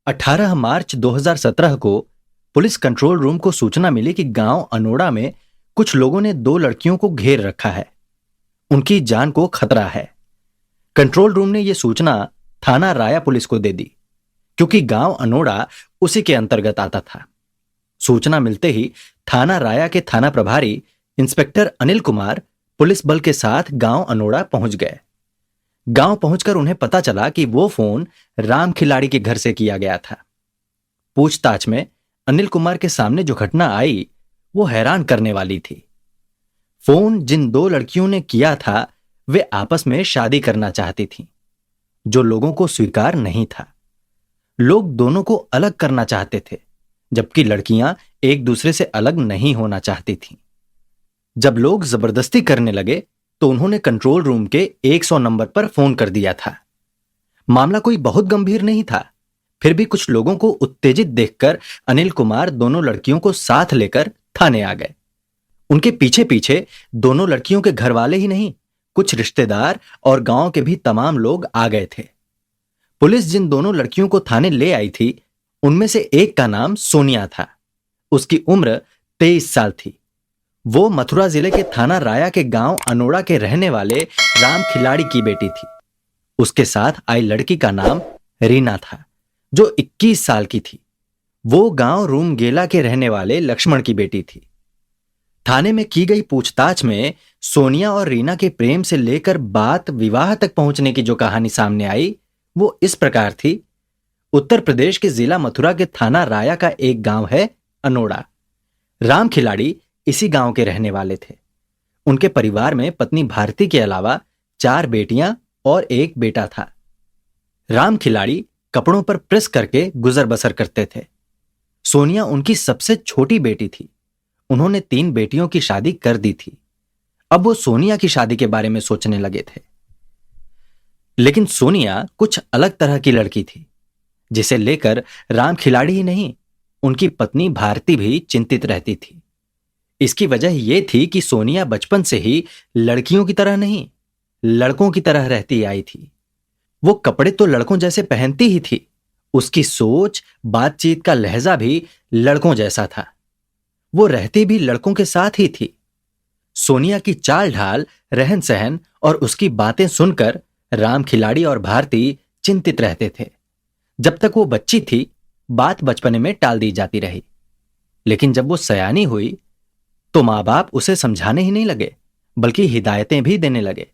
18 मार्च 2017 को police control room को सूचना मिली कि गांव अनोड़ा में कुछ लोगों ने दो लड़कियों को घेर रखा है। उनकी जान को खतरा है। कंट्रोल रूम ने यह सूचना थाना राया पुलिस को दे दी, क्योंकि गांव अनोड़ा उसी के अंतर्गत आता था। सूचना मिलते ही थाना राया के थाना प्रभारी इंस्पेक्टर अनिल कुमार पुलिस बल के साथ गांव अनोड़ा पहुंच गए। गांव पहुंचकर उन्हें पता चला कि वो फोन राम खिलाड़ी के घर से किया गया था। पूछताछ में अनिल कुमार के सामने जो घटना आई वो हैरान करने वाली थी। फोन जिन दो लड़कियों ने किया था वे आपस में शादी करना चाहती थीं, जो लोगों को स्वीकार नहीं था। लोग दोनों को अलग करना चाहते थे, जबकि लड़कियां एक दूसरे से अलग नहीं होना चाहती थीं। जब लोग जबरदस्ती करने लगे तो उन्होंने कंट्रोल रूम के 100 नंबर पर फोन कर दिया था। मामला कोई बहुत गंभीर नहीं था, फिर भी कुछ लोगों को उत्तेजित देखकर अनिल कुमार दोनों लड़कियों को साथ लेकर थाने आ गए। उनके पीछे पीछे दोनों लड़कियों के घर वाले ही नहीं, कुछ रिश्तेदार और गांव के भी तमाम लोग आ गए थे। पुलिस जिन दोनों लड़कियों को थाने ले आई थी उनमें से एक का नाम सोनिया था। उसकी उम्र 23 साल थी। वो मथुरा जिले के थाना राया के गांव अनोड़ा के रहने वाले राम खिलाड़ी की बेटी थी। उसके साथ आई लड़की का नाम रीना था, जो 21 साल की थी। वो गांव रूमगेला के रहने वाले लक्ष्मण की बेटी थी। थाने में की गई पूछताछ में सोनिया और रीना के प्रेम से लेकर बात विवाह तक पहुंचने की जो कहानी सामने आई वो इस प्रकार थी। उत्तर प्रदेश के जिला मथुरा के थाना राया का एक गांव है अनोड़ा। राम खिलाड़ी इसी गांव के रहने वाले थे। उनके परिवार में पत्नी भारती के अलावा 4 बेटियां और एक बेटा था। राम खिलाड़ी कपड़ों पर प्रेस करके गुजर बसर करते थे। सोनिया उनकी सबसे छोटी बेटी थी। उन्होंने 3 बेटियों की शादी कर दी थी। अब वो सोनिया की शादी के बारे में सोचने लगे थे। लेकिन सोनिया कुछ अलग तरह की लड़की थी, जिसे लेकर राम खिलाड़ी ही नहीं, उनकी पत्नी भारती भी चिंतित रहती थी। इसकी वजह यह थी कि सोनिया बचपन से ही लड़कियों की तरह नहीं, लड़कों की तरह रहती आई थी। वो कपड़े तो लड़कों जैसे पहनती ही थी। उसकी सोच, बातचीत का लहजा भी लड़कों जैसा था। वो रहती भी लड़कों के साथ ही थी। सोनिया की चाल ढाल, रहन सहन और उसकी बातें सुनकर राम खिलाड़ी और भारती चिंतित रहते थे। जब तक वो बच्ची थी, बात बचपने में टाल दी जाती रही। लेकिन जब वो सयानी हुई तो मां बाप उसे समझाने ही नहीं लगे, बल्कि हिदायतें भी देने लगे।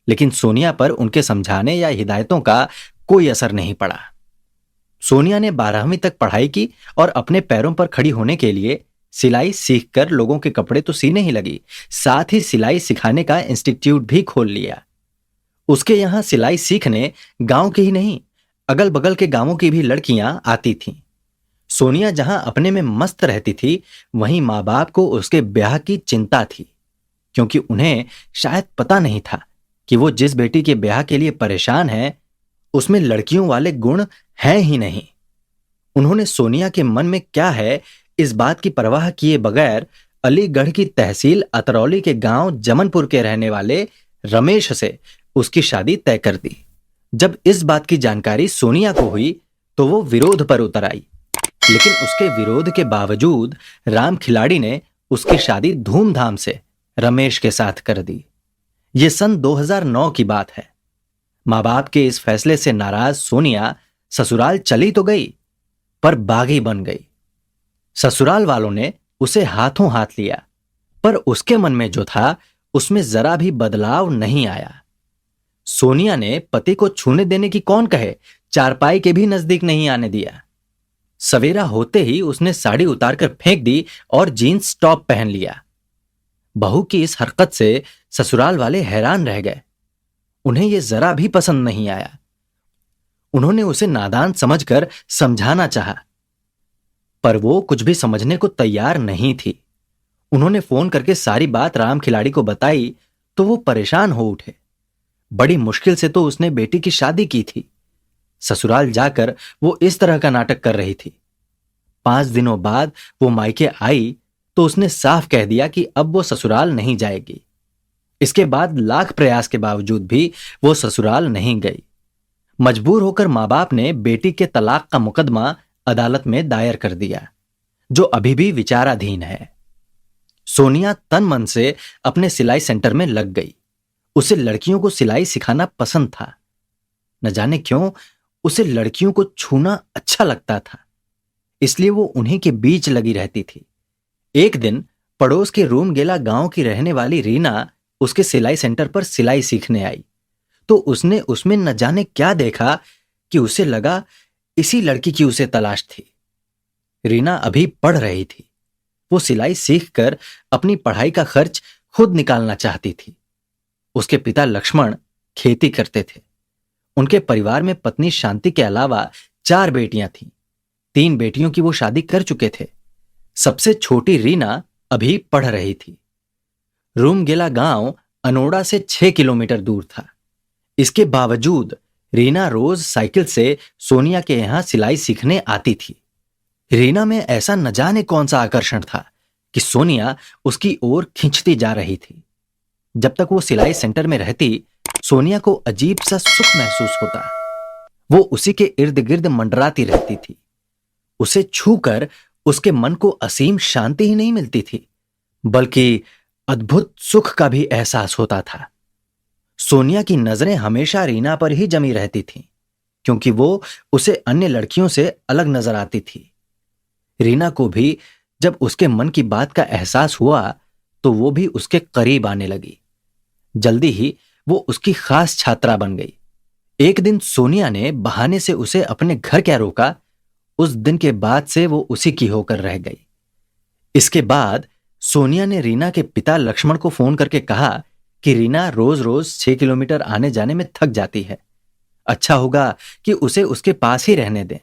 लेकिन सोनिया पर उनके समझाने या हिदायतों का कोई असर नहीं पड़ा। सोनिया ने 12वीं तक पढ़ाई की और अपने पैरों पर खड़ी होने के लिए सिलाई सीखकर लोगों के कपड़े तो सीने ही लगी, साथ ही सिलाई सिखाने का इंस्टीट्यूट भी खोल लिया। उसके यहां सिलाई सीखने गांव के ही नहीं, अगल बगल के गांवों की भी लड़कियां आती थीं। सोनिया जहां अपने में मस्त रहती थी, वहीं मां बाप को उसके ब्याह की चिंता थी, क्योंकि उन्हें शायद पता नहीं था कि वो जिस बेटी के ब्याह के लिए परेशान है उसमें लड़कियों वाले गुण हैं ही नहीं। उन्होंने सोनिया के मन में क्या है इस बात की परवाह किए बगैर अलीगढ़ की तहसील अतरौली के गांव जमनपुर के रहने वाले रमेश से उसकी शादी तय कर दी। जब इस बात की जानकारी सोनिया को हुई तो वो विरोध पर उतर आई। लेकिन उसके विरोध के बावजूद राम खिलाड़ी ने उसकी शादी धूमधाम से रमेश के साथ कर दी। यह सन 2009 की बात है। मां बाप के इस फैसले से नाराज सोनिया ससुराल चली तो गई, पर बागी बन गई। ससुराल वालों ने उसे हाथों हाथ लिया, पर उसके मन में जो था उसमें जरा भी बदलाव नहीं आया। सोनिया ने पति को छूने देने की कौन कहे, चारपाई के भी नजदीक नहीं आने दिया। सवेरा होते ही उसने साड़ी उतारकर फेंक दी और जीन्स टॉप पहन लिया। बहू की इस हरकत से ससुराल वाले हैरान रह गए। उन्हें यह जरा भी पसंद नहीं आया। उन्होंने उसे नादान समझकर समझाना चाहा, पर वो कुछ भी समझने को तैयार नहीं थी। उन्होंने फोन करके सारी बात राम खिलाड़ी को बताई तो वो परेशान हो उठे। बड़ी मुश्किल से तो उसने बेटी की शादी की थी। ससुराल जाकर वो इस तरह का नाटक कर रही थी। 5 दिनों बाद वो मायके आई तो उसने साफ कह दिया कि अब वो ससुराल नहीं जाएगी। इसके बाद लाख प्रयास के बावजूद भी वो ससुराल नहीं गई। मजबूर होकर माँ बाप ने बेटी के तलाक का मुकदमा अदालत में दायर कर दिया, जो अभी भी विचाराधीन है। सोनिया तन मन से अपने सिलाई सेंटर में लग गई। उसे लड़कियों को सिलाई सिखाना पसंद था। न जाने क्यों उसे लड़कियों को छूना अच्छा लगता था, इसलिए वो उन्हीं के बीच लगी रहती थी। एक दिन पड़ोस के रूमगेला गांव की रहने वाली रीना उसके सिलाई सेंटर पर सिलाई सीखने आई, तो उसने उसमें न जाने क्या देखा कि उसे लगा इसी लड़की की उसे तलाश थी। रीना अभी पढ़ रही थी। वो सिलाई सीखकर अपनी पढ़ाई का खर्च खुद निकालना चाहती थी। उसके पिता लक्ष्मण खेती करते थे। उनके परिवार में पत्नी शांति के अलावा 4 बेटियां थीं। 3 बेटियों की वो शादी कर चुके थे। सबसे छोटी रीना अभी पढ़ रही थी। रूमगेला गांव अनोड़ा से 6 किलोमीटर दूर था। इसके बावजूद रीना रोज साइकिल से सोनिया के यहां सिलाई सीखने आती थी। रीना में ऐसा न जाने कौन सा आकर्षण था कि सोनिया उसकी ओर खींचती जा रही थी। जब तक वो सिलाई सेंटर में रहती, सोनिया को अजीब सा सुख महसूस होता। वो उसी के इर्द गिर्द मंडराती रहती थी। उसे छूकर उसके मन को असीम शांति ही नहीं मिलती थी, बल्कि अद्भुत सुख का भी एहसास होता था। सोनिया की नजरें हमेशा रीना पर ही जमी रहती थीं, क्योंकि वो उसे अन्य लड़कियों से अलग नजर आती थी। रीना को भी जब उसके मन की बात का एहसास हुआ, तो वो भी उसके करीब आने लगी। जल्दी ही वो उसकी खास छात्रा बन गई। एक दिन सोनिया ने बहाने से उसे अपने घर क्या रोका। उस दिन के बाद से वो उसी की होकर रह गई। इसके बाद सोनिया ने रीना के पिता लक्ष्मण को फोन करके कहा कि रीना रोज रोज 6 किलोमीटर आने जाने में थक जाती है। अच्छा होगा कि उसे उसके पास ही रहने दें।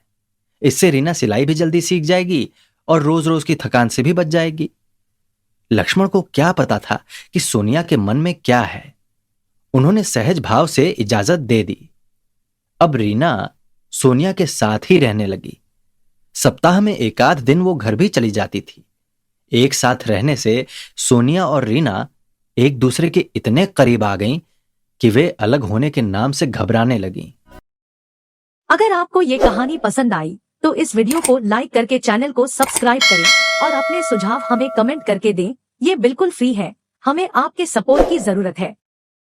इससे रीना सिलाई भी जल्दी सीख जाएगी और रोज रोज की थकान से भी बच जाएगी। लक्ष्मण को क्या पता था कि सोनिया के मन में क्या है। उन्होंने सहज भाव से इजाजत दे दी। अब रीना सोनिया के साथ ही रहने लगी। सप्ताह में एक आध दिन वो घर भी चली जाती थी। एक साथ रहने से सोनिया और रीना एक दूसरे के इतने करीब आ गईं कि वे अलग होने के नाम से घबराने लगीं। अगर आपको ये कहानी पसंद आई तो इस वीडियो को लाइक करके चैनल को सब्सक्राइब करें और अपने सुझाव हमें कमेंट करके दें। ये बिल्कुल फ्री है। हमें आपके सपोर्ट की जरूरत है।